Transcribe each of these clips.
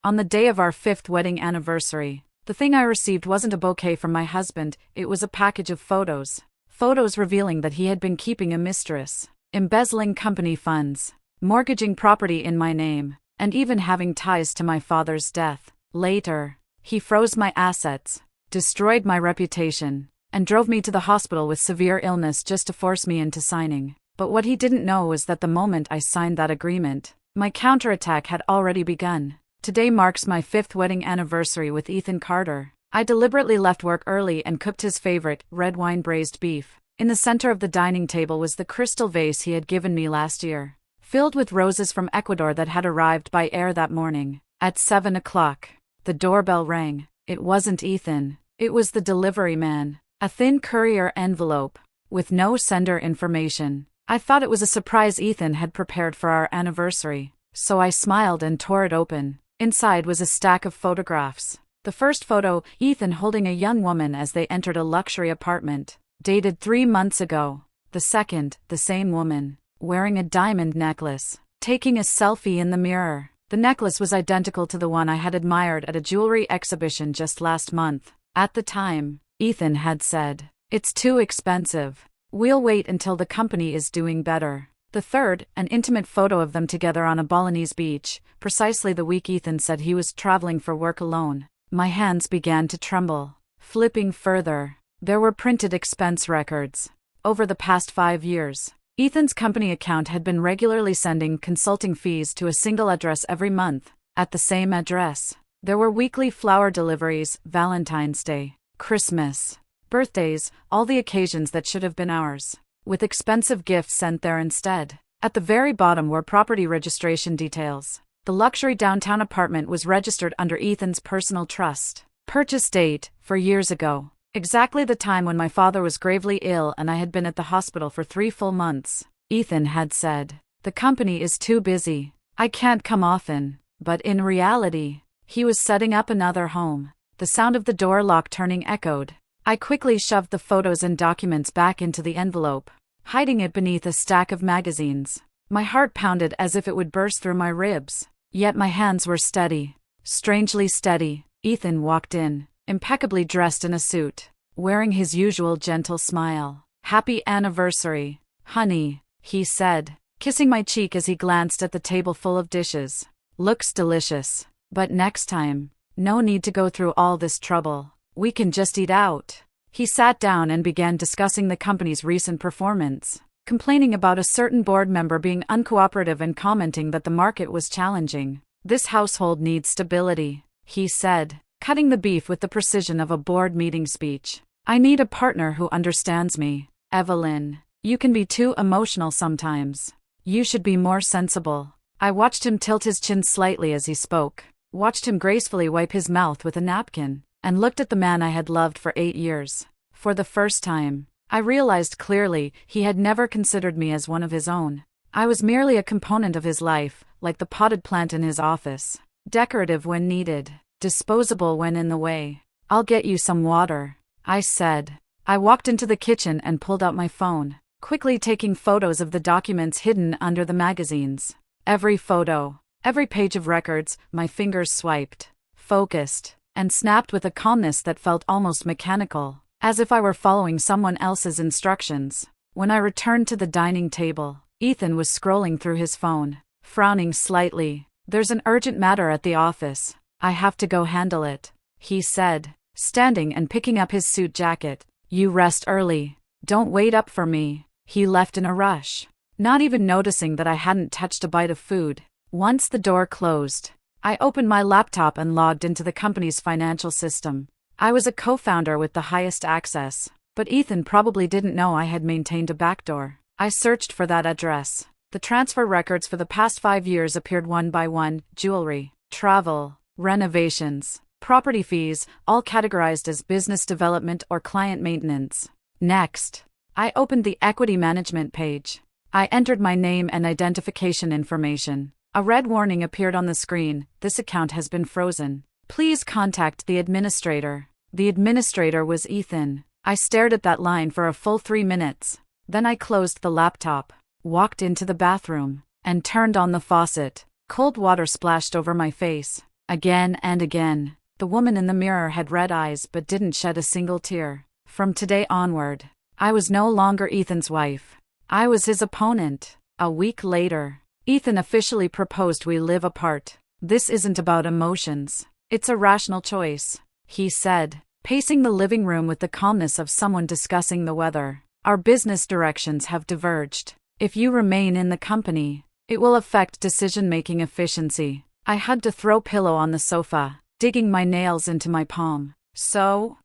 On the day of our 5th wedding anniversary, the thing I received wasn't a bouquet from my husband, it was a package of photos. Photos revealing that he had been keeping a mistress, embezzling company funds, mortgaging property in my name, and even having ties to my father's death. Later, he froze my assets, destroyed my reputation, and drove me to the hospital with severe illness just to force me into signing. But what he didn't know was that the moment I signed that agreement, my counterattack had already begun. Today marks my 5th wedding anniversary with Ethan Carter. I deliberately left work early and cooked his favorite, red wine braised beef. In the center of the dining table was the crystal vase he had given me last year, filled with roses from Ecuador that had arrived by air that morning. At 7 o'clock, the doorbell rang. It wasn't Ethan. It was the delivery man. A thin courier envelope, with no sender information. I thought it was a surprise Ethan had prepared for our anniversary, so I smiled and tore it open. Inside was a stack of photographs. The first photo, Ethan holding a young woman as they entered a luxury apartment, dated 3 months ago. The second, the same woman, wearing a diamond necklace, taking a selfie in the mirror. The necklace was identical to the one I had admired at a jewelry exhibition just last month. At the time, Ethan had said, "It's too expensive. We'll wait until the company is doing better." The third, an intimate photo of them together on a Balinese beach, precisely the week Ethan said he was traveling for work alone. My hands began to tremble. Flipping further, there were printed expense records. Over the past 5 years, Ethan's company account had been regularly sending consulting fees to a single address every month. At the same address, there were weekly flower deliveries, Valentine's Day, Christmas, birthdays, all the occasions that should have been ours, with expensive gifts sent there instead. At the very bottom were property registration details. The luxury downtown apartment was registered under Ethan's personal trust. Purchase date, 4 years ago. Exactly the time when my father was gravely ill and I had been at the hospital for 3 full months. Ethan had said, "The company is too busy. I can't come often." But in reality, he was setting up another home. The sound of the door lock turning echoed. I quickly shoved the photos and documents back into the envelope, hiding it beneath a stack of magazines. My heart pounded as if it would burst through my ribs. Yet my hands were steady. Strangely steady. Ethan walked in, impeccably dressed in a suit, wearing his usual gentle smile. "Happy anniversary, honey," he said, kissing my cheek as he glanced at the table full of dishes. "Looks delicious. But next time, no need to go through all this trouble. We can just eat out." He sat down and began discussing the company's recent performance, complaining about a certain board member being uncooperative and commenting that the market was challenging. "This household needs stability," he said, cutting the beef with the precision of a board meeting speech. "I need a partner who understands me. Evelyn, you can be too emotional sometimes. You should be more sensible." I watched him tilt his chin slightly as he spoke, watched him gracefully wipe his mouth with a napkin, and looked at the man I had loved for 8 years. For the first time, I realized clearly he had never considered me as one of his own. I was merely a component of his life, like the potted plant in his office. Decorative when needed, disposable when in the way. "I'll get you some water," I said. I walked into the kitchen and pulled out my phone, quickly taking photos of the documents hidden under the magazines. Every photo, every page of records, my fingers swiped, focused, and snapped with a calmness that felt almost mechanical, as if I were following someone else's instructions. When I returned to the dining table, Ethan was scrolling through his phone, frowning slightly. "There's an urgent matter at the office. I have to go handle it," he said, standing and picking up his suit jacket. "You rest early. Don't wait up for me." He left in a rush, not even noticing that I hadn't touched a bite of food. Once the door closed, I opened my laptop and logged into the company's financial system. I was a co-founder with the highest access, but Ethan probably didn't know I had maintained a backdoor. I searched for that address. The transfer records for the past 5 years appeared one by one: jewelry, travel, renovations, property fees, all categorized as business development or client maintenance. Next, I opened the equity management page. I entered my name and identification information. A red warning appeared on the screen: "This account has been frozen. Please contact the administrator." The administrator was Ethan. I stared at that line for a full 3 minutes. Then I closed the laptop, walked into the bathroom, and turned on the faucet. Cold water splashed over my face. Again and again. The woman in the mirror had red eyes but didn't shed a single tear. From today onward, I was no longer Ethan's wife. I was his opponent. A week later, Ethan officially proposed we live apart. This isn't about emotions. It's a rational choice, he said, pacing the living room with the calmness of someone discussing the weather. Our business directions have diverged. If you remain in the company, it will affect decision-making efficiency. I had to throw pillow on the sofa, digging my nails into my palm. So,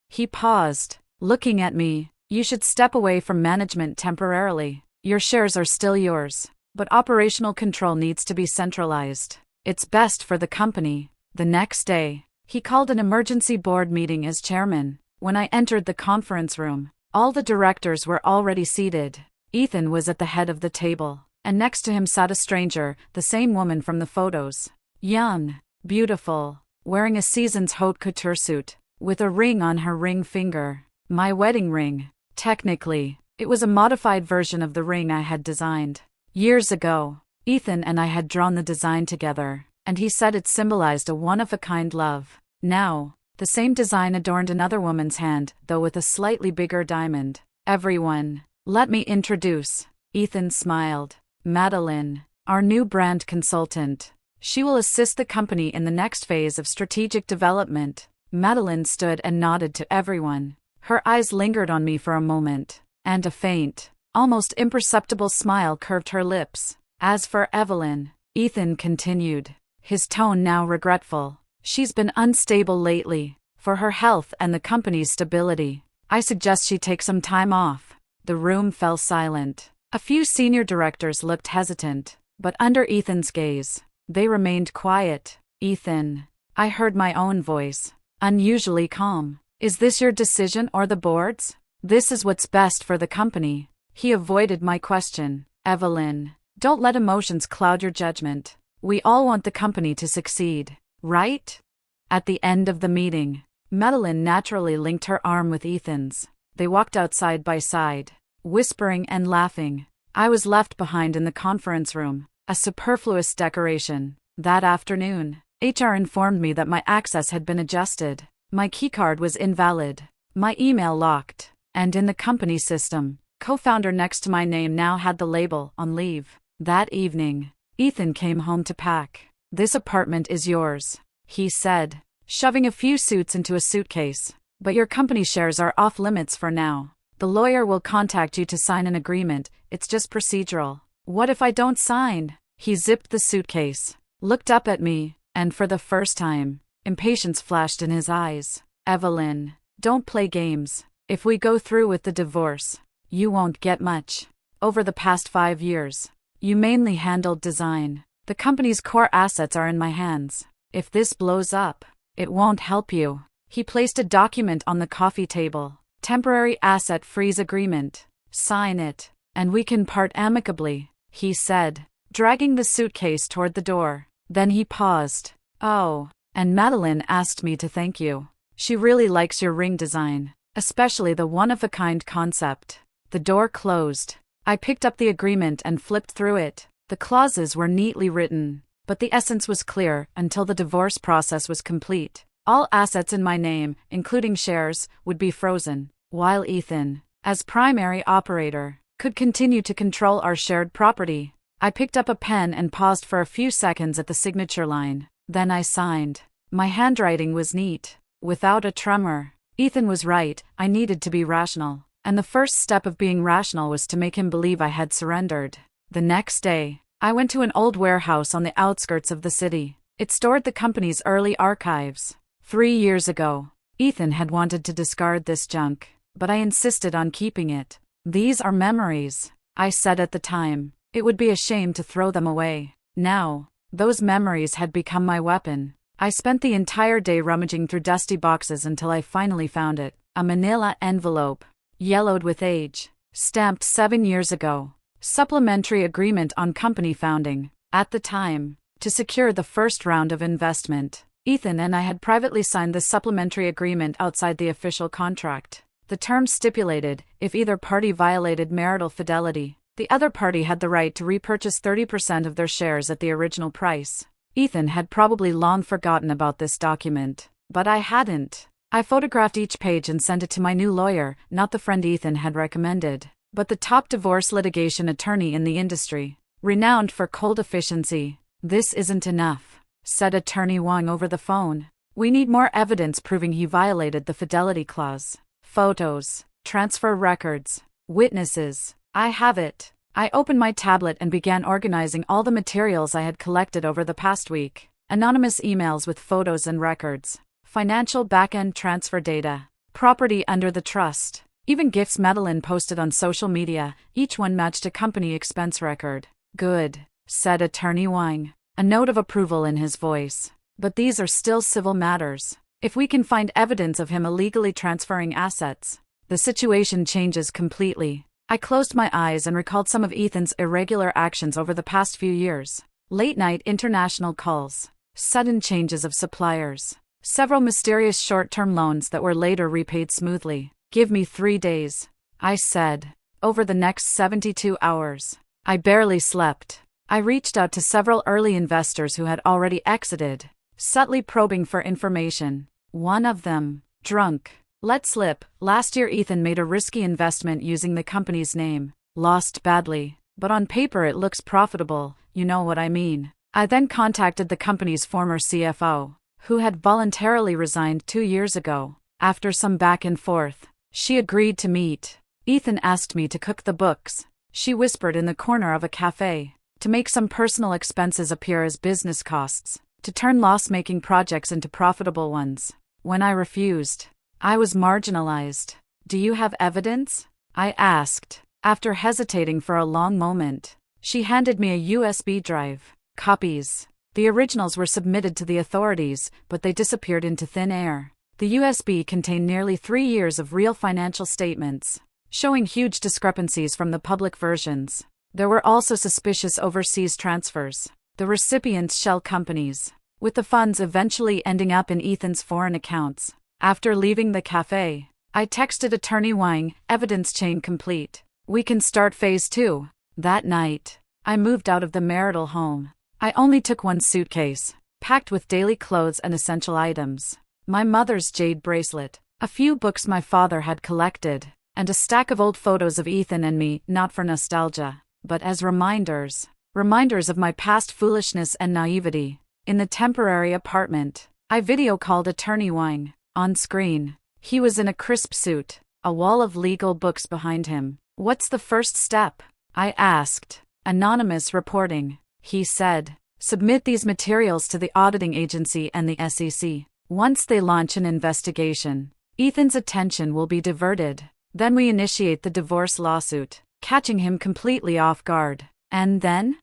he paused, looking at me. You should step away from management temporarily. Your shares are still yours, but operational control needs to be centralized. It's best for the company. The next day, he called an emergency board meeting as chairman. When I entered the conference room, all the directors were already seated. Ethan was at the head of the table, and next to him sat a stranger, the same woman from the photos. Young, beautiful, wearing a season's haute couture suit, with a ring on her ring finger. My wedding ring. Technically, it was a modified version of the ring I had designed. Years ago, Ethan and I had drawn the design together, and he said it symbolized a one-of-a-kind love. Now, the same design adorned another woman's hand, though with a slightly bigger diamond. Everyone, let me introduce. Ethan smiled. Madeline, our new brand consultant. She will assist the company in the next phase of strategic development. Madeline stood and nodded to everyone. Her eyes lingered on me for a moment, and a faint, almost imperceptible smile curved her lips. As for Evelyn, Ethan continued, his tone now regretful. She's been unstable lately. For her health and the company's stability, I suggest she take some time off. The room fell silent. A few senior directors looked hesitant, but under Ethan's gaze, they remained quiet. Ethan, I heard my own voice, unusually calm. Is this your decision or the board's? This is what's best for the company. He avoided my question. Evelyn, don't let emotions cloud your judgment. We all want the company to succeed, right? At the end of the meeting, Madeline naturally linked her arm with Ethan's. They walked out side by side, whispering and laughing. I was left behind in the conference room, a superfluous decoration. That afternoon, HR informed me that my access had been adjusted. My keycard was invalid, my email locked, and in the company system, co-founder next to my name now had the label on leave. That evening, Ethan came home to pack. This apartment is yours, he said, shoving a few suits into a suitcase. But your company shares are off limits for now. The lawyer will contact you to sign an agreement. It's just procedural. What if I don't sign? He zipped the suitcase, looked up at me, and for the first time, impatience flashed in his eyes. Evelyn, don't play games. If we go through with the divorce, you won't get much. Over the past 5 years, you mainly handled design. The company's core assets are in my hands. If this blows up, it won't help you. He placed a document on the coffee table. Temporary asset freeze agreement. Sign it, and we can part amicably, he said, dragging the suitcase toward the door. Then he paused. Oh, and Madeline asked me to thank you. She really likes your ring design, especially the one-of-a-kind concept. The door closed. I picked up the agreement and flipped through it. The clauses were neatly written, but the essence was clear until the divorce process was complete. All assets in my name, including shares, would be frozen, while Ethan, as primary operator, could continue to control our shared property. I picked up a pen and paused for a few seconds at the signature line. Then I signed. My handwriting was neat, without a tremor. Ethan was right, I needed to be rational, and the first step of being rational was to make him believe I had surrendered. The next day, I went to an old warehouse on the outskirts of the city. It stored the company's early archives. 3 years ago, Ethan had wanted to discard this junk, but I insisted on keeping it. These are memories, I said at the time. It would be a shame to throw them away. Now, those memories had become my weapon. I spent the entire day rummaging through dusty boxes until I finally found it. A manila envelope, yellowed with age, stamped 7 years ago. Supplementary agreement on company founding. At the time, to secure the first round of investment, Ethan and I had privately signed the supplementary agreement outside the official contract. The terms stipulated, if either party violated marital fidelity, the other party had the right to repurchase 30% of their shares at the original price. Ethan had probably long forgotten about this document, but I hadn't. I photographed each page and sent it to my new lawyer, not the friend Ethan had recommended, but the top divorce litigation attorney in the industry, renowned for cold efficiency. "This isn't enough," said Attorney Wang over the phone. "We need more evidence proving he violated the fidelity clause. Photos, transfer records, witnesses. I have it." I opened my tablet and began organizing all the materials I had collected over the past week. Anonymous emails with photos and records, financial back-end transfer data, property under the trust, even gifts Madeline posted on social media. Each one matched a company expense record. "Good," said Attorney Wang, a note of approval in his voice. "But these are still civil matters. If we can find evidence of him illegally transferring assets, the situation changes completely." I closed my eyes and recalled some of Ethan's irregular actions over the past few years. Late-night international calls, sudden changes of suppliers, several mysterious short-term loans that were later repaid smoothly. "Give me 3 days," I said. Over the next 72 hours, I barely slept. I reached out to several early investors who had already exited, subtly probing for information. One of them, drunk, let slip, "Last year Ethan made a risky investment using the company's name. Lost badly, but on paper it looks profitable, you know what I mean." I then contacted the company's former CFO, who had voluntarily resigned 2 years ago. After some back and forth, she agreed to meet. "Ethan asked me to cook the books," she whispered in the corner of a cafe, "to make some personal expenses appear as business costs, to turn loss-making projects into profitable ones." When I refused, I was marginalized. "Do you have evidence?" I asked. After hesitating for a long moment, she handed me a USB drive. "Copies." The originals were submitted to the authorities, but they disappeared into thin air. The USB contained nearly 3 years of real financial statements, showing huge discrepancies from the public versions. There were also suspicious overseas transfers, the recipients' shell companies, with the funds eventually ending up in Ethan's foreign accounts. After leaving the cafe, I texted Attorney Wang, "Evidence chain complete. We can start phase 2. That night, I moved out of the marital home. I only took one suitcase, packed with daily clothes and essential items. My mother's jade bracelet, a few books my father had collected, and a stack of old photos of Ethan and me, not for nostalgia, but as reminders of my past foolishness and naivety. In the temporary apartment, I video called Attorney Wang. On screen, he was in a crisp suit, a wall of legal books behind him. "What's the first step?" I asked. "Anonymous reporting," he said. "Submit these materials to the auditing agency and the SEC. Once they launch an investigation, Ethan's attention will be diverted. Then we initiate the divorce lawsuit, catching him completely off guard. And then,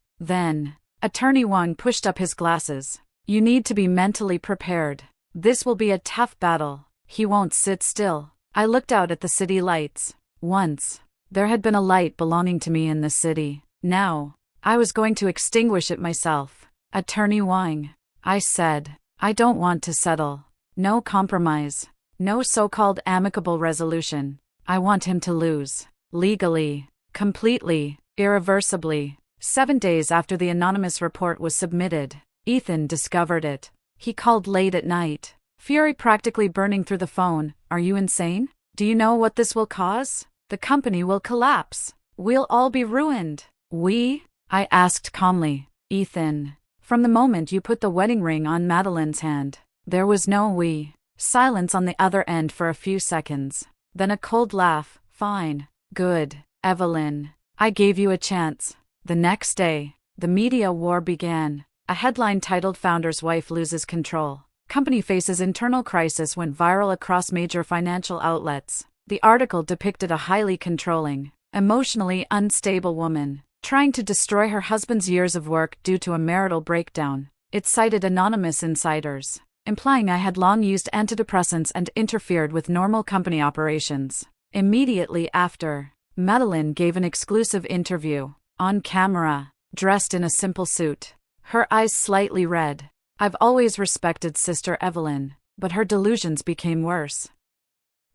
Attorney Wang pushed up his glasses. "You need to be mentally prepared. This will be a tough battle. He won't sit still." I looked out at the city lights. Once, there had been a light belonging to me in the city. Now, I was going to extinguish it myself. "Attorney Wang," I said, "I don't want to settle. No compromise. No so-called amicable resolution. I want him to lose. Legally. Completely. Irreversibly." 7 days after the anonymous report was submitted, Ethan discovered it. He called late at night, fury practically burning through the phone. "Are you insane? Do you know what this will cause? The company will collapse. We'll all be ruined." "We?" I asked calmly. "Ethan, from the moment you put the wedding ring on Madeline's hand, there was no we." Silence on the other end for a few seconds. Then a cold laugh. "Fine. Good, Evelyn. I gave you a chance." The next day, the media war began. A headline titled "Founder's Wife Loses Control. Company Faces Internal Crisis" went viral across major financial outlets. The article depicted a highly controlling, emotionally unstable woman, trying to destroy her husband's years of work due to a marital breakdown. It cited anonymous insiders, implying I had long used antidepressants and interfered with normal company operations. Immediately after, Madeline gave an exclusive interview, on camera, dressed in a simple suit, her eyes slightly red. "I've always respected Sister Evelyn, but her delusions became worse.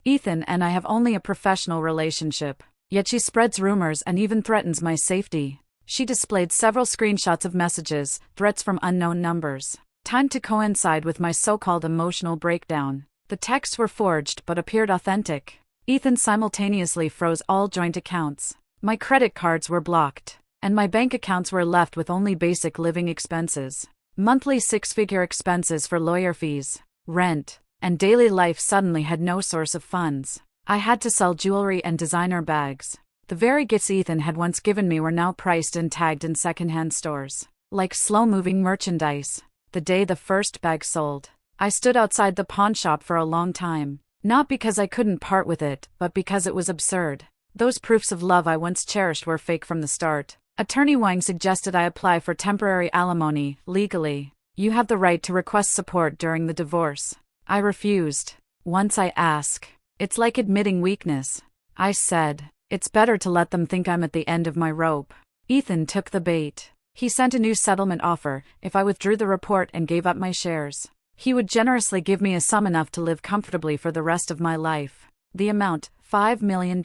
Ethan and I have only a professional relationship, yet she spreads rumors and even threatens my safety. She displayed several screenshots of messages, threats from unknown numbers, timed to coincide with my so-called emotional breakdown. The texts were forged but appeared authentic. Ethan simultaneously froze all joint accounts. My credit cards were blocked, and my bank accounts were left with only basic living expenses. Monthly six-figure expenses for lawyer fees, rent, and daily life suddenly had no source of funds. I had to sell jewelry and designer bags. The very gifts Ethan had once given me were now priced and tagged in secondhand stores, like slow-moving merchandise. The day the first bag sold, I stood outside the pawn shop for a long time, not because I couldn't part with it, but because it was absurd. Those proofs of love I once cherished were fake from the start. Attorney Wang suggested I apply for temporary alimony, legally. You have the right to request support during the divorce. I refused. Once I ask, it's like admitting weakness. I said, it's better to let them think I'm at the end of my rope. Ethan took the bait. He sent a new settlement offer if I withdrew the report and gave up my shares. He would generously give me a sum enough to live comfortably for the rest of my life. The amount, $5 million.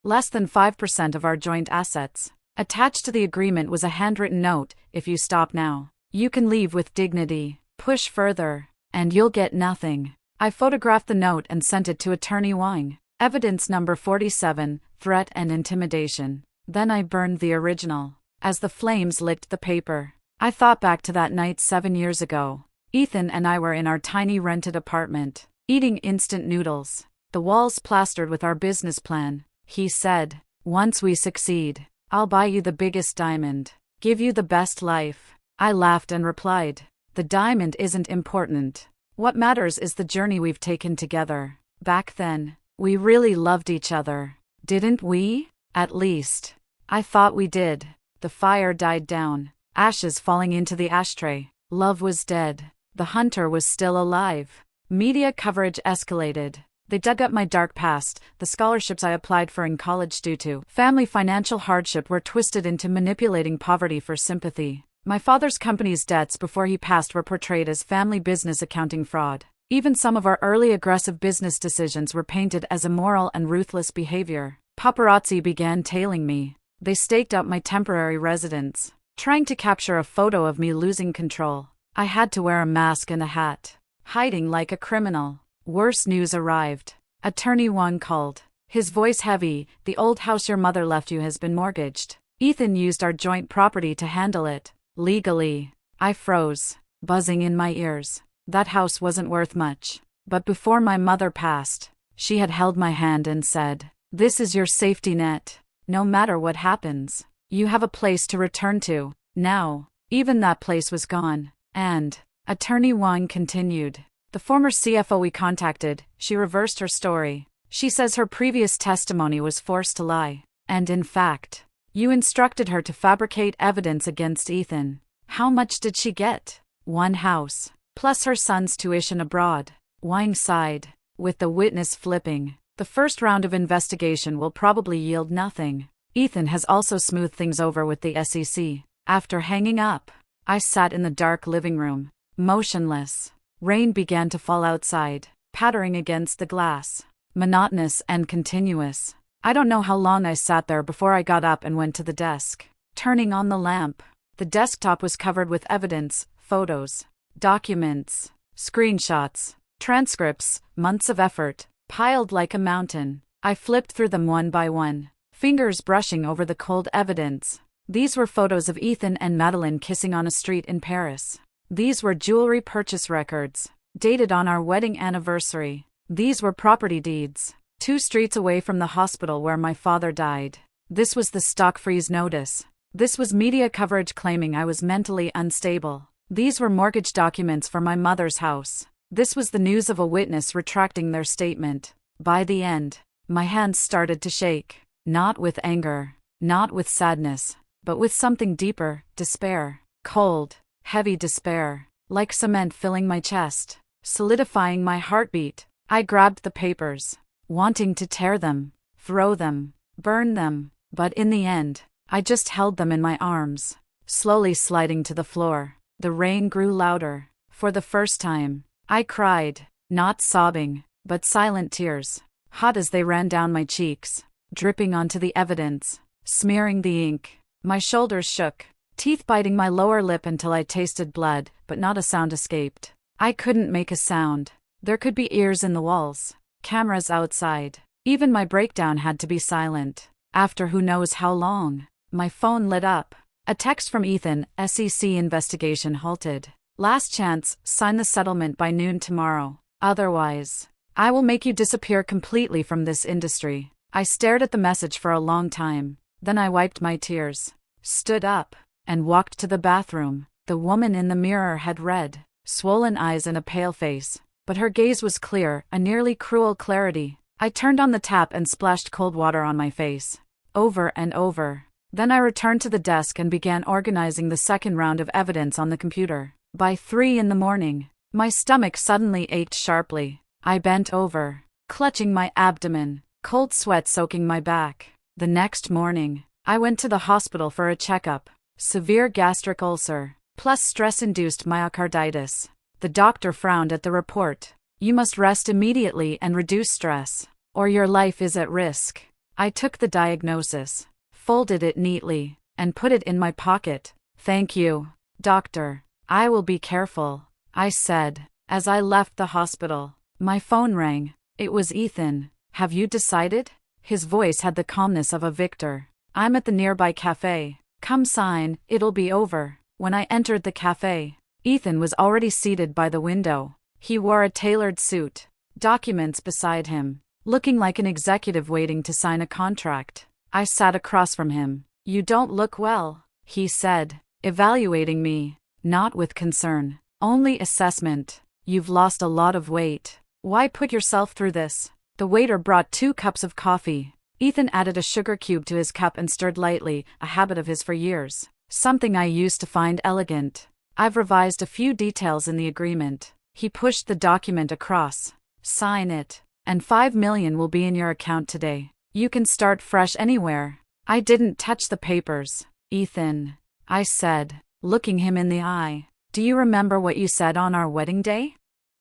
Less than 5% of our joint assets. Attached to the agreement was a handwritten note: if you stop now, you can leave with dignity. Push further, and you'll get nothing. I photographed the note and sent it to Attorney Wang. Evidence number 47, threat and intimidation. Then I burned the original. As the flames licked the paper, I thought back to that night 7 years ago. Ethan and I were in our tiny rented apartment, eating instant noodles, the walls plastered with our business plan. He said, once we succeed, I'll buy you the biggest diamond, give you the best life. I laughed and replied, the diamond isn't important. What matters is the journey we've taken together. Back then, we really loved each other, didn't we? At least, I thought we did. The fire died down, ashes falling into the ashtray. Love was dead. The hunter was still alive. Media coverage escalated. They dug up my dark past. The scholarships I applied for in college due to family financial hardship were twisted into manipulating poverty for sympathy. My father's company's debts before he passed were portrayed as family business accounting fraud. Even some of our early aggressive business decisions were painted as immoral and ruthless behavior. Paparazzi began tailing me. They staked out my temporary residence, trying to capture a photo of me losing control. I had to wear a mask and a hat, hiding like a criminal. Worse news arrived. Attorney Wang called, his voice heavy. The old house your mother left you has been mortgaged. Ethan used our joint property to handle it, legally. I froze, buzzing in my ears. That house wasn't worth much. But before my mother passed, she had held my hand and said, this is your safety net. No matter what happens, you have a place to return to. Now, even that place was gone. And, Attorney Wang continued, the former CFO we contacted, she reversed her story. She says her previous testimony was forced to lie. And in fact, you instructed her to fabricate evidence against Ethan. How much did she get? One house, plus her son's tuition abroad. Wang sighed, with the witness flipping. The first round of investigation will probably yield nothing. Ethan has also smoothed things over with the SEC. After hanging up, I sat in the dark living room, motionless. Rain began to fall outside, pattering against the glass, monotonous and continuous. I don't know how long I sat there before I got up and went to the desk, turning on the lamp. The desktop was covered with evidence, photos, documents, screenshots, transcripts, months of effort, piled like a mountain. I flipped through them one by one, fingers brushing over the cold evidence. These were photos of Ethan and Madeline kissing on a street in Paris. These were jewelry purchase records, dated on our wedding anniversary. These were property deeds, 2 streets away from the hospital where my father died. This was the stock freeze notice. This was media coverage claiming I was mentally unstable. These were mortgage documents for my mother's house. This was the news of a witness retracting their statement. By the end, my hands started to shake. Not with anger, not with sadness, but with something deeper, despair. Cold, heavy despair, like cement filling my chest, solidifying my heartbeat. I grabbed the papers, wanting to tear them, throw them, burn them, but in the end, I just held them in my arms, slowly sliding to the floor. The rain grew louder. For the first time, I cried, not sobbing, but silent tears, hot as they ran down my cheeks, dripping onto the evidence, smearing the ink. My shoulders shook, teeth biting my lower lip until I tasted blood, but not a sound escaped. I couldn't make a sound. There could be ears in the walls, cameras outside. Even my breakdown had to be silent. After who knows how long, my phone lit up. A text from Ethan, SEC investigation halted. Last chance, sign the settlement by noon tomorrow. Otherwise, I will make you disappear completely from this industry. I stared at the message for a long time. Then I wiped my tears, stood up, and walked to the bathroom. The woman in the mirror had red, swollen eyes and a pale face, but her gaze was clear, a nearly cruel clarity. I turned on the tap and splashed cold water on my face, over and over. Then I returned to the desk and began organizing the second round of evidence on the computer. By 3 in the morning, my stomach suddenly ached sharply. I bent over, clutching my abdomen, cold sweat soaking my back. The next morning, I went to the hospital for a checkup. Severe gastric ulcer, plus stress-induced myocarditis. The doctor frowned at the report. You must rest immediately and reduce stress, or your life is at risk. I took the diagnosis, folded it neatly, and put it in my pocket. Thank you, doctor. I will be careful, I said. As I left the hospital, my phone rang. It was Ethan. Have you decided? His voice had the calmness of a victor. I'm at the nearby cafe. Come sign, it'll be over. When I entered the cafe, Ethan was already seated by the window. He wore a tailored suit, documents beside him, looking like an executive waiting to sign a contract. I sat across from him. You don't look well, he said, evaluating me. Not with concern, only assessment. You've lost a lot of weight. Why put yourself through this? The waiter brought 2 cups of coffee. Ethan added a sugar cube to his cup and stirred lightly, a habit of his for years. Something I used to find elegant. I've revised a few details in the agreement. He pushed the document across. Sign it, and $5 million will be in your account today. You can start fresh anywhere. I didn't touch the papers. Ethan, I said, looking him in the eye. Do you remember what you said on our wedding day?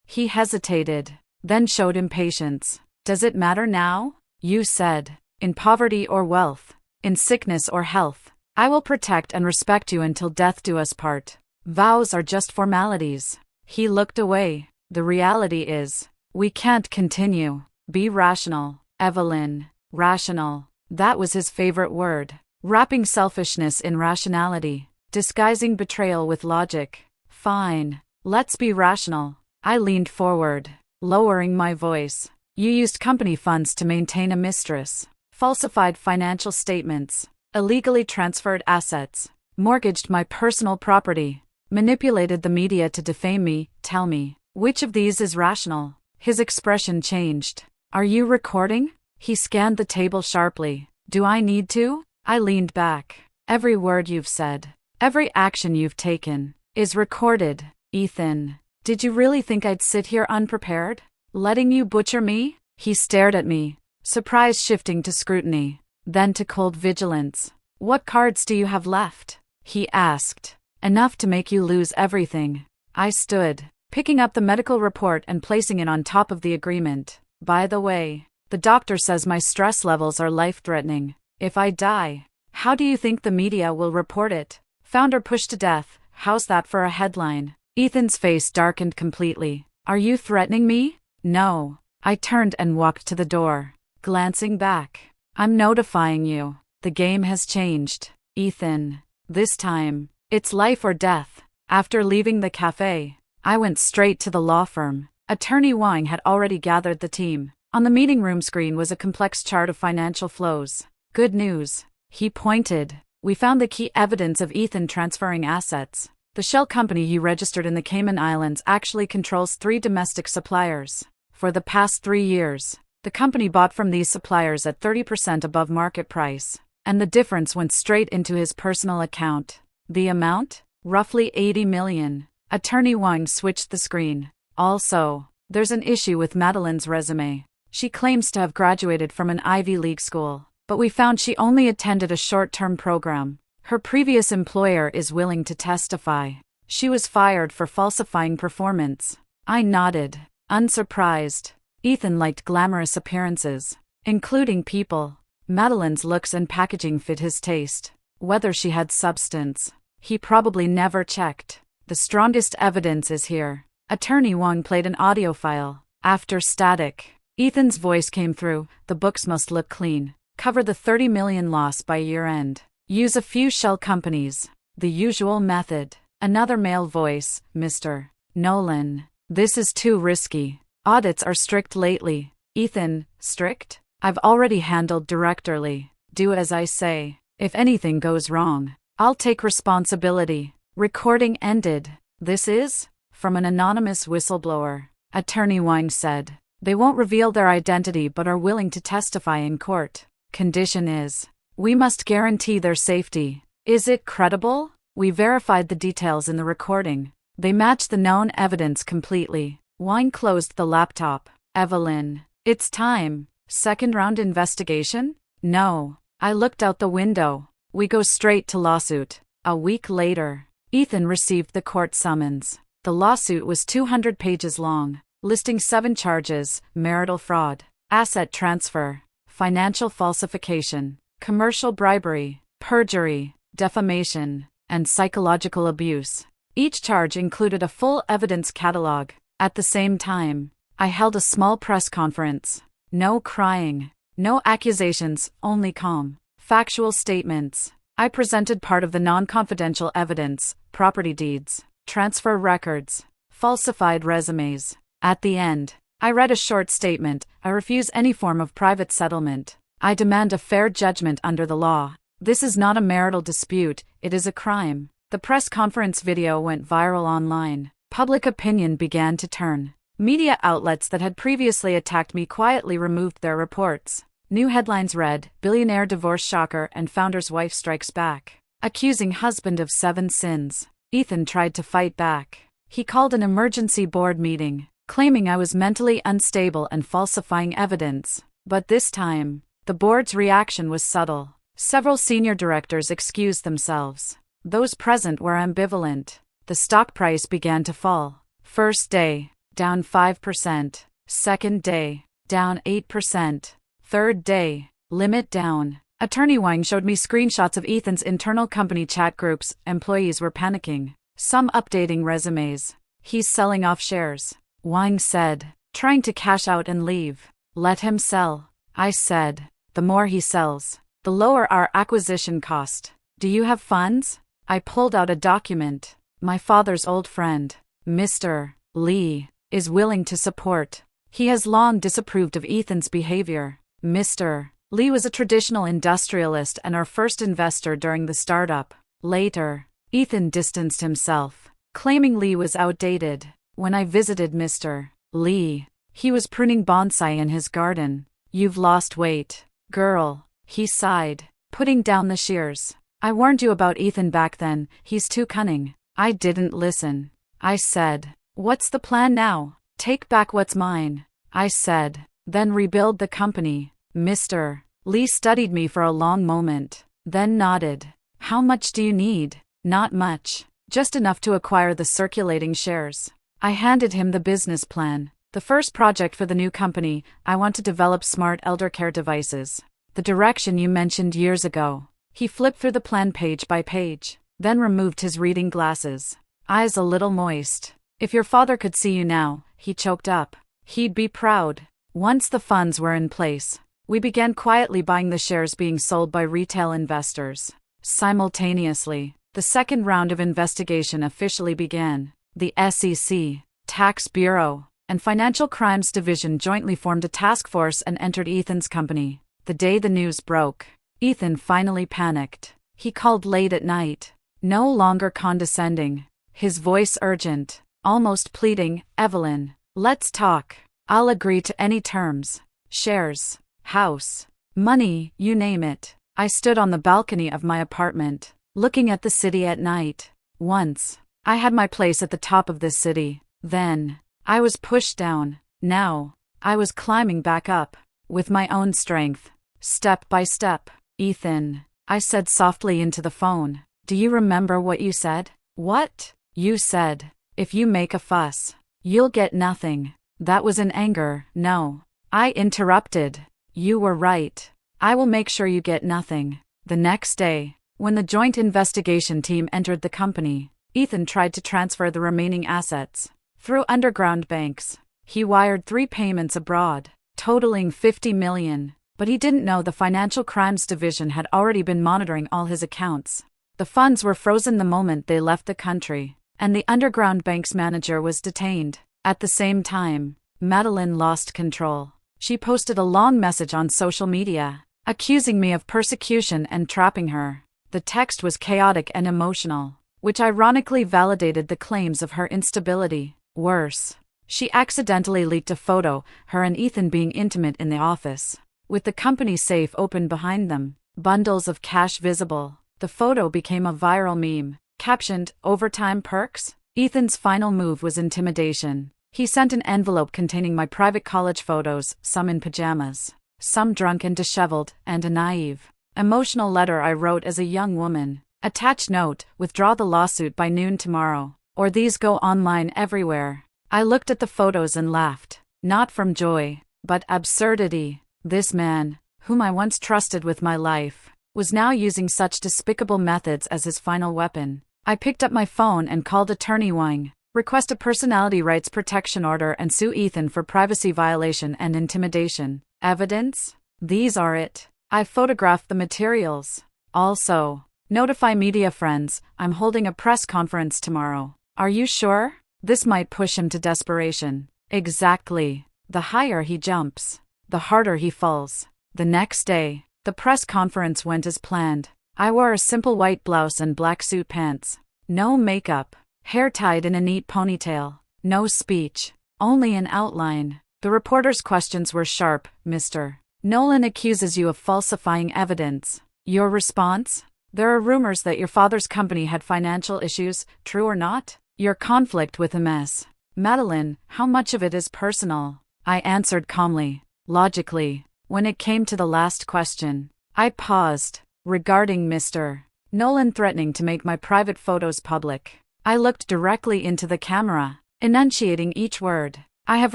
He hesitated, then showed impatience. Does it matter now? You said, in poverty or wealth, in sickness or health, I will protect and respect you until death do us part. Vows are just formalities. He looked away. The reality is, we can't continue. Be rational, Evelyn. Rational. That was his favorite word. Wrapping selfishness in rationality, disguising betrayal with logic. Fine. Let's be rational. I leaned forward, lowering my voice. You used company funds to maintain a mistress, falsified financial statements, illegally transferred assets, mortgaged my personal property, manipulated the media to defame me. Tell me, which of these is rational? His expression changed. Are you recording? He scanned the table sharply. Do I need to? I leaned back. Every word you've said, every action you've taken, is recorded. Ethan, did you really think I'd sit here unprepared, letting you butcher me? He stared at me, surprise shifting to scrutiny, then to cold vigilance. What cards do you have left? He asked. Enough to make you lose everything. I stood, picking up the medical report and placing it on top of the agreement. By the way, the doctor says my stress levels are life-threatening. If I die, how do you think the media will report it? Founder pushed to death. How's that for a headline? Ethan's face darkened completely. Are you threatening me? No. I turned and walked to the door, glancing back. I'm notifying you. The game has changed, Ethan. This time, it's life or death. After leaving the cafe, I went straight to the law firm. Attorney Wang had already gathered the team. On the meeting room screen was a complex chart of financial flows. Good news, he pointed. We found the key evidence of Ethan transferring assets. The shell company he registered in the Cayman Islands actually controls 3 domestic suppliers. For the past 3 years, the company bought from these suppliers at 30% above market price, and the difference went straight into his personal account. The amount? Roughly $80 million. Attorney Wang switched the screen. Also, there's an issue with Madeline's resume. She claims to have graduated from an Ivy League school, but we found she only attended a short-term program. Her previous employer is willing to testify. She was fired for falsifying performance. I nodded, unsurprised. Ethan liked glamorous appearances, including people. Madeline's looks and packaging fit his taste. whether she had substance. He probably never checked. The strongest evidence is here. Attorney Wang played an audio file. After static, Ethan's voice came through. The books must look clean. Cover the 30 million loss by year-end. Use a few shell companies. The usual method. Another male voice, Mr. Nolan. This is too risky. Audits are strict lately. Ethan, strict? I've already handled directorly. Do as I say. If anything goes wrong, I'll take responsibility. Recording ended. This is? From an anonymous whistleblower. Attorney Wang said. They won't reveal their identity but are willing to testify in court. Condition is, we must guarantee their safety. Is it credible? We verified the details in the recording. They match the known evidence completely. Wang closed the laptop. Evelyn, it's time. Second round investigation? No. I looked out the window. We go straight to lawsuit. A week later, Ethan received the court summons. The lawsuit was 200 pages long, listing 7 charges: marital fraud, asset transfer, financial falsification, commercial bribery, perjury, defamation, and psychological abuse. Each charge included a full evidence catalog. At the same time, I held a small press conference. No crying, no accusations, only calm, factual statements. I presented part of the non-confidential evidence: property deeds, transfer records, falsified resumes. At the end, I read a short statement. I refuse any form of private settlement. I demand a fair judgment under the law. This is not a marital dispute, it is a crime. The press conference video went viral online. Public opinion began to turn. Media outlets that had previously attacked me quietly removed their reports. New headlines read, "Billionaire divorce shocker and founder's wife strikes back. Accusing husband of 7 sins." Ethan tried to fight back. He called an emergency board meeting, claiming I was mentally unstable and falsifying evidence. But this time, the board's reaction was subtle. Several senior directors excused themselves. Those present were ambivalent. The stock price began to fall. First day, down 5%. Second day, down 8%. Third day, limit down. Attorney Wang showed me screenshots of Ethan's internal company chat groups. Employees were panicking. Some updating resumes. He's selling off shares. Wang said, trying to cash out and leave. Let him sell. I said, the more he sells, the lower our acquisition cost. Do you have funds? I pulled out a document. My father's old friend, Mr. Lee, is willing to support. He has long disapproved of Ethan's behavior. Mr. Lee was a traditional industrialist and our first investor during the startup. Later, Ethan distanced himself, claiming Lee was outdated. When I visited Mr. Lee, he was pruning bonsai in his garden. You've lost weight, girl, he sighed, putting down the shears. I warned you about Ethan back then, he's too cunning. I didn't listen. I said, what's the plan now? Take back what's mine. I said, then rebuild the company. Mr. Lee studied me for a long moment, then nodded. How much do you need? Not much, just enough to acquire the circulating shares. I handed him the business plan. The first project for the new company, I want to develop smart elder care devices. The direction you mentioned years ago. He flipped through the plan page by page, then removed his reading glasses. Eyes a little moist. If your father could see you now, he choked up. He'd be proud. Once the funds were in place, we began quietly buying the shares being sold by retail investors. Simultaneously, the second round of investigation officially began. The SEC, Tax Bureau, and Financial Crimes Division jointly formed a task force and entered Ethan's company. The day the news broke, Ethan finally panicked. He called late at night, no longer condescending, his voice urgent, almost pleading. Evelyn, let's talk. I'll agree to any terms. Shares, house, money, you name it. I stood on the balcony of my apartment, looking at the city at night. Once, I had my place at the top of this city. Then, I was pushed down. Now, I was climbing back up, with my own strength, step by step. Ethan, I said softly into the phone, do you remember what you said? What? You said, if you make a fuss, you'll get nothing. That was in anger. No. I interrupted. You were right. I will make sure you get nothing. The next day, When the joint investigation team entered the company, Ethan tried to transfer the remaining assets through underground banks. He wired 3 payments abroad, totaling $50 million, but he didn't know the Financial Crimes Division had already been monitoring all his accounts. The funds were frozen the moment they left the country, and the underground bank's manager was detained. At the same time, Madeline lost control. She posted a long message on social media, accusing me of persecution and trapping her. The text was chaotic and emotional, which ironically validated the claims of her instability. Worse, she accidentally leaked a photo, her and Ethan being intimate in the office, with the company safe open behind them, bundles of cash visible. The photo became a viral meme, captioned, "Overtime perks?" Ethan's final move was intimidation. He sent an envelope containing my private college photos, some in pajamas, some drunk and disheveled, and a naive, emotional letter I wrote as a young woman. Attached note: withdraw the lawsuit by noon tomorrow, or these go online everywhere. I looked at the photos and laughed, not from joy, but absurdity. This man, whom I once trusted with my life, was now using such despicable methods as his final weapon. I picked up my phone and called Attorney Wang, request a personality rights protection order and sue Ethan for privacy violation and intimidation. Evidence? These are it. I photographed the materials. Also, notify media friends, I'm holding a press conference tomorrow. Are you sure? This might push him to desperation. Exactly. The higher he jumps, the harder he falls. The next day, the press conference went as planned. I wore a simple white blouse and black suit pants. No makeup. Hair tied in a neat ponytail. No speech. Only an outline. The reporter's questions were sharp. Mr. Nolan accuses you of falsifying evidence. Your response? There are rumors that your father's company had financial issues, true or not? Your conflict with MS. Madeline, how much of it is personal? I answered calmly, logically. When it came to the last question, I paused. Regarding Mr. Nolan threatening to make my private photos public, I looked directly into the camera, enunciating each word. I have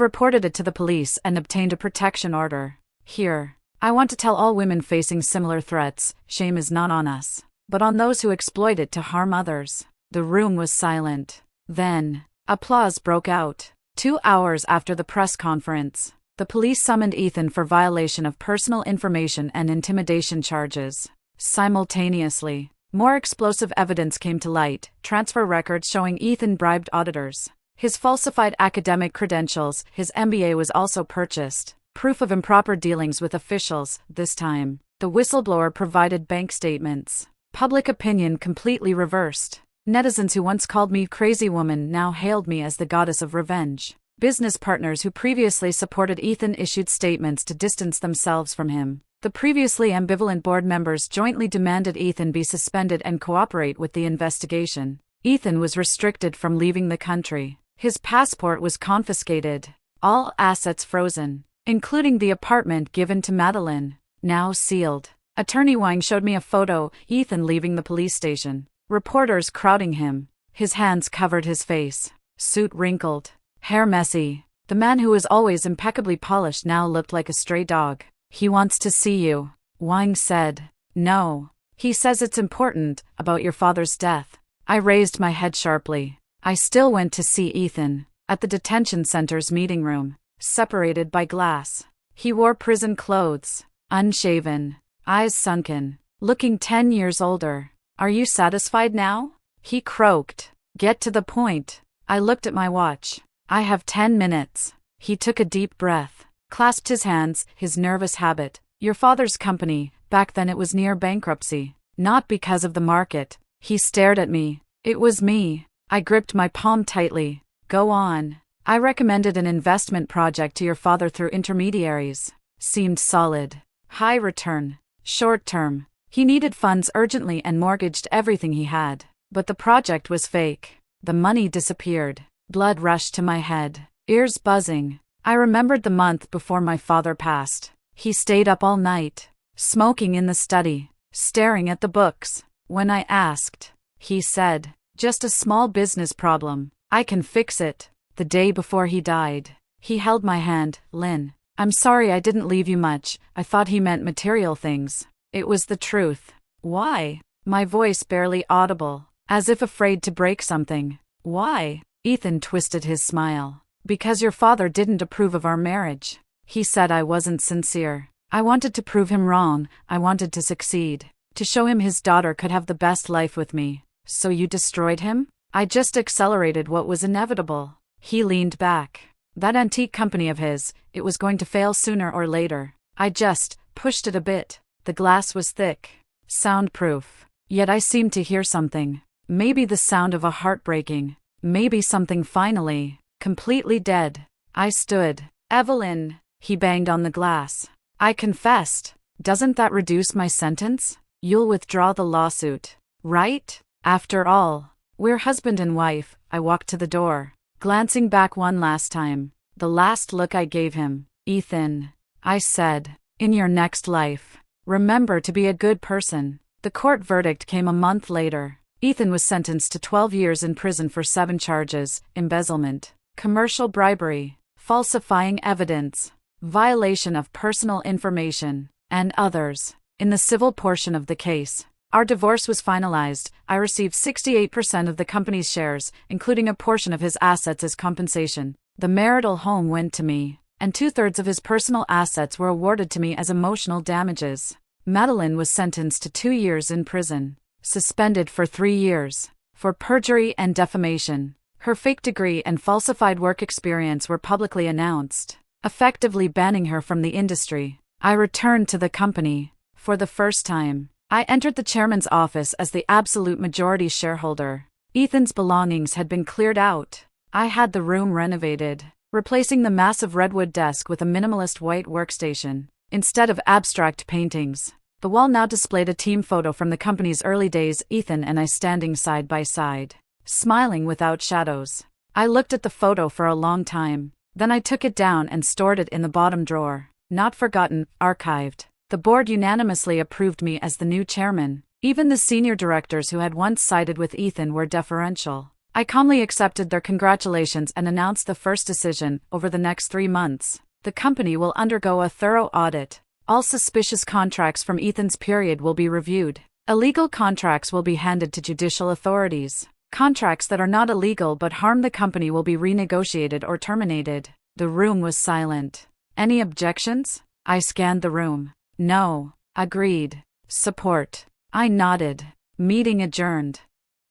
reported it to the police and obtained a protection order. Here, I want to tell all women facing similar threats, shame is not on us, but on those who exploit it to harm others. The room was silent. Then, applause broke out. 2 hours after the press conference, the police summoned Ethan for violation of personal information and intimidation charges. Simultaneously, more explosive evidence came to light, transfer records showing Ethan bribed auditors, his falsified academic credentials, his MBA was also purchased, proof of improper dealings with officials. This time, the whistleblower provided bank statements. Public opinion completely reversed. Netizens who once called me crazy woman now hailed me as the goddess of revenge. Business partners who previously supported Ethan issued statements to distance themselves from him. The previously ambivalent board members jointly demanded Ethan be suspended and cooperate with the investigation. Ethan was restricted from leaving the country. His passport was confiscated. All assets frozen, including the apartment given to Madeline, now sealed. Attorney Wang showed me a photo, Ethan leaving the police station. Reporters crowding him. His hands covered his face. Suit wrinkled. Hair messy. The man who was always impeccably polished now looked like a stray dog. He wants to see you, Wang said. No. He says it's important, about your father's death. I raised my head sharply. I still went to see Ethan, at the detention center's meeting room, separated by glass. He wore prison clothes, unshaven, eyes sunken, looking 10 years older. Are you satisfied now? He croaked. Get to the point. I looked at my watch. I have 10 minutes. He took a deep breath, clasped his hands, his nervous habit. Your father's company, back then it was near bankruptcy. Not because of the market. He stared at me. It was me. I gripped my palm tightly. Go on. I recommended an investment project to your father through intermediaries. Seemed solid. High return. Short term. He needed funds urgently and mortgaged everything he had. But the project was fake. The money disappeared. Blood rushed to my head. Ears buzzing. I remembered the month before my father passed. He stayed up all night, smoking in the study, staring at the books. When I asked, he said, just a small business problem. I can fix it. The day before he died, he held my hand. Lynn, I'm sorry I didn't leave you much. I thought he meant material things. It was the truth. Why? my voice barely audible, as if afraid to break something. Why? Ethan twisted his smile. Because your father didn't approve of our marriage. He said I wasn't sincere. I wanted to prove him wrong, I wanted to succeed. To show him his daughter could have the best life with me. So you destroyed him? I just accelerated what was inevitable. He leaned back. That antique company of his, it was going to fail sooner or later. I just pushed it a bit. The glass was thick, soundproof. Yet I seemed to hear something. Maybe the sound of a heart breaking. Maybe something finally, completely dead. I stood. Evelyn, he banged on the glass. I confessed. Doesn't that reduce my sentence? You'll withdraw the lawsuit, right? After all, we're husband and wife. I walked to the door, glancing back one last time. The last look I gave him. Ethan, I said, in your next life, remember to be a good person. The court verdict came a month later. Ethan was sentenced to 12 years in prison for 7 charges: embezzlement, commercial bribery, falsifying evidence, violation of personal information, and others. In the civil portion of the case, our divorce was finalized. I received 68% of the company's shares, including a portion of his assets as compensation. The marital home went to me, and 2/3 of his personal assets were awarded to me as emotional damages. Madeline was sentenced to 2 years in prison, suspended for 3 years, for perjury and defamation. Her fake degree and falsified work experience were publicly announced, effectively banning her from the industry. I returned to the company. For the first time, I entered the chairman's office as the absolute majority shareholder. Ethan's belongings had been cleared out. I had the room renovated, replacing the massive redwood desk with a minimalist white workstation. Instead of abstract paintings, the wall now displayed a team photo from the company's early days, Ethan and I standing side by side, smiling without shadows. I looked at the photo for a long time, then I took it down and stored it in the bottom drawer. Not forgotten, archived. The board unanimously approved me as the new chairman. Even the senior directors who had once sided with Ethan were deferential. I calmly accepted their congratulations and announced the first decision: over the next 3 months, the company will undergo a thorough audit. All suspicious contracts from Ethan's period will be reviewed. Illegal contracts will be handed to judicial authorities. Contracts that are not illegal but harm the company will be renegotiated or terminated. The room was silent. Any objections? I scanned the room. No. Agreed. Support. I nodded. Meeting adjourned.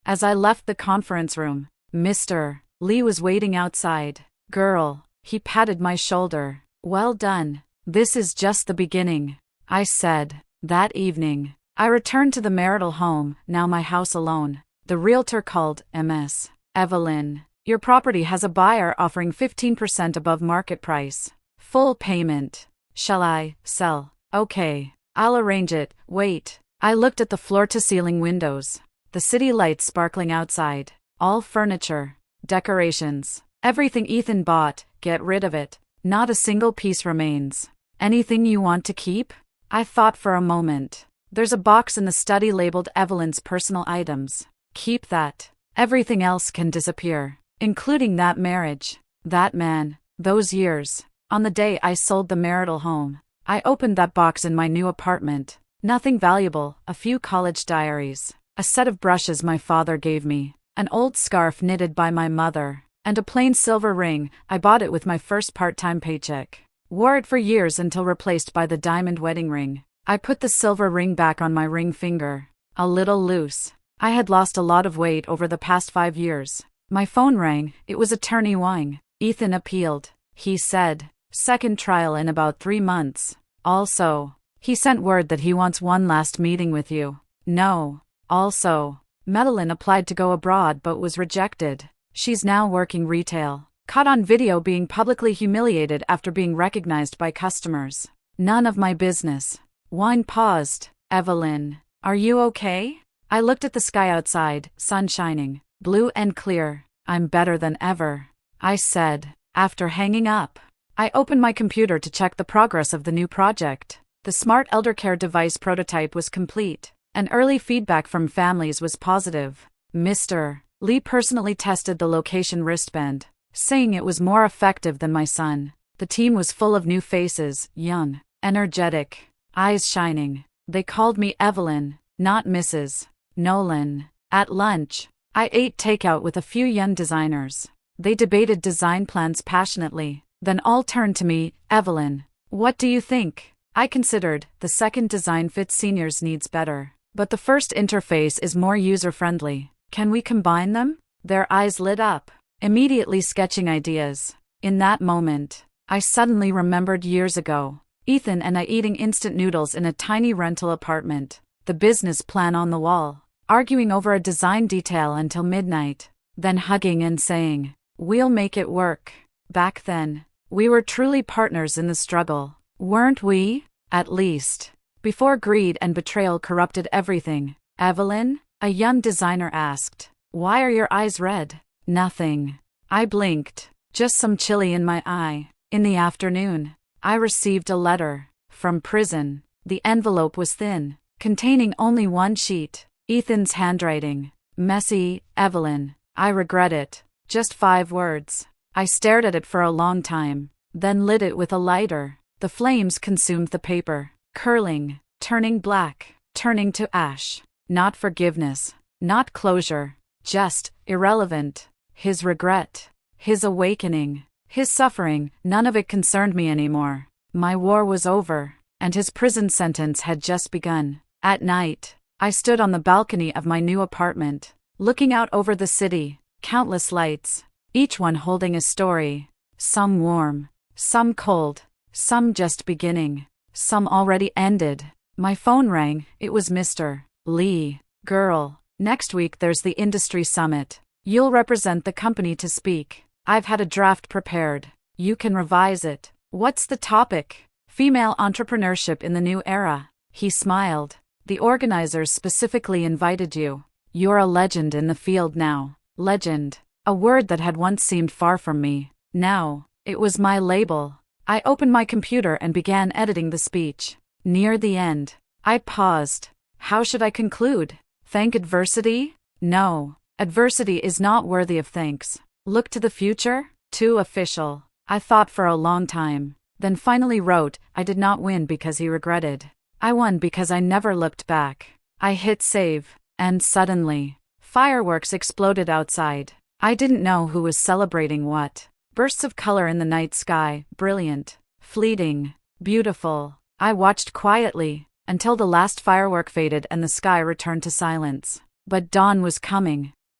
As I left the conference room, Mr. Lee was waiting outside. Girl, he patted my shoulder. Well done. This is just the beginning, I said. That evening, I returned to the marital home, now my house alone. The realtor called. Ms. Evelyn, your property has a buyer offering 15% above market price. Full payment. Shall I sell? Okay, I'll arrange it. Wait. I looked at the floor-to-ceiling windows. The city lights sparkling outside. All furniture. Decorations. Everything Ethan bought. Get rid of it. Not a single piece remains. Anything you want to keep? I thought for a moment. There's a box in the study labeled Evelyn's personal items. Keep that. Everything else can disappear, including that marriage, that man, those years. On the day I sold the marital home, I opened that box in my new apartment. Nothing valuable: a few college diaries, a set of brushes my father gave me, an old scarf knitted by my mother, and a plain silver ring. I bought it with my first part-time paycheck. Wore it for years until replaced by the diamond wedding ring. I put the silver ring back on my ring finger. A little loose. I had lost a lot of weight over the past 5 years. My phone rang. It was Attorney Wang. Ethan appealed. He said, second trial in about 3 months. Also, he sent word that he wants one last meeting with you. No. Also, Madeline applied to go abroad but was rejected. She's now working retail. Caught on video being publicly humiliated after being recognized by customers. None of my business. Wang paused. Evelyn, are you okay? I looked at the sky outside, sun shining, blue and clear. I'm better than ever, I said. After hanging up, I opened my computer to check the progress of the new project. The smart eldercare device prototype was complete, and early feedback from families was positive. Mr. Lee personally tested the location wristband, saying it was more effective than my son. The team was full of new faces, young, energetic, eyes shining. They called me Evelyn, not Mrs. Nolan. At lunch, I ate takeout with a few young designers. They debated design plans passionately. Then all turned to me. Evelyn, what do you think? I considered. The second design fits seniors' needs better, but the first interface is more user-friendly. Can we combine them? Their eyes lit up, immediately sketching ideas. In that moment, I suddenly remembered years ago, Ethan and I eating instant noodles in a tiny rental apartment, the business plan on the wall, arguing over a design detail until midnight, then hugging and saying, "We'll make it work." Back then, we were truly partners in the struggle, weren't we? At least, before greed and betrayal corrupted everything. Evelyn, a young designer asked, "Why are your eyes red?" "Nothing." I blinked, just some chili in my eye. In the afternoon, I received a letter from prison. The envelope was thin, containing only one sheet. Ethan's handwriting. "Messy, Evelyn. I regret it." Just 5 words. I stared at it for a long time, then lit it with a lighter. The flames consumed the paper, curling, turning black, turning to ash. Not forgiveness, not closure, just irrelevant. His regret, his awakening, his suffering, none of it concerned me anymore. My war was over, and his prison sentence had just begun. At night, I stood on the balcony of my new apartment, looking out over the city, countless lights, each one holding a story, some warm, some cold, some just beginning, some already ended. My phone rang. It was Mr. Lee. "Girl, next week there's the industry summit. You'll represent the company to speak. I've had a draft prepared. You can revise it." "What's the topic?" "Female entrepreneurship in the new era." He smiled. "The organizers specifically invited you. You're a legend in the field now." Legend. A word that had once seemed far from me. Now, it was my label. I opened my computer and began editing the speech. Near the end, I paused. How should I conclude? Thank adversity? No. Adversity is not worthy of thanks. Look to the future? Too official. I thought for a long time, then finally wrote, "I did not win because he regretted. I won because I never looked back." I hit save, and suddenly, fireworks exploded outside. I didn't know who was celebrating what. Bursts of color in the night sky, brilliant, fleeting, beautiful. I watched quietly, until the last firework faded and the sky returned to silence. But dawn was coming.